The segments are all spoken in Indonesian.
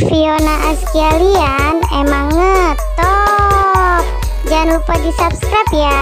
Fiona Azkialian emang ngetop. Jangan lupa di subscribe ya.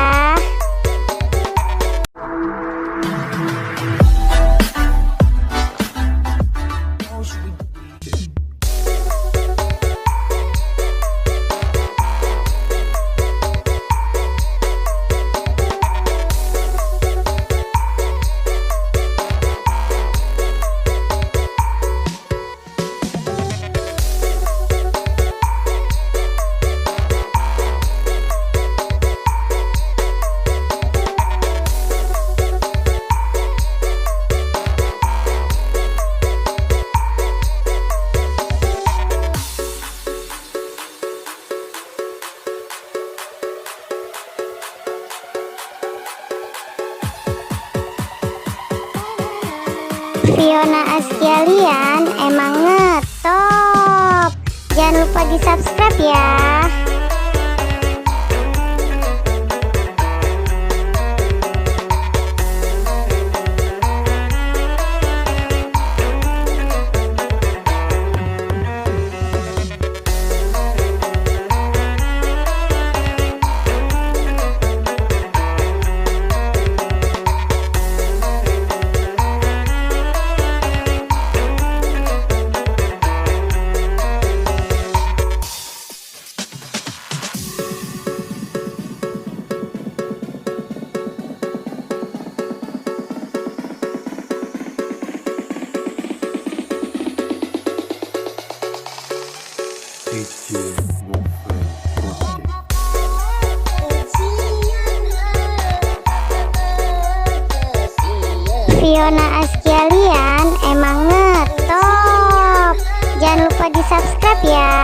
Fiona Azkialian emang ngetop. Jangan lupa di subscribe ya. Fiona Azkialian emang ngetop. Jangan lupa di subscribe ya.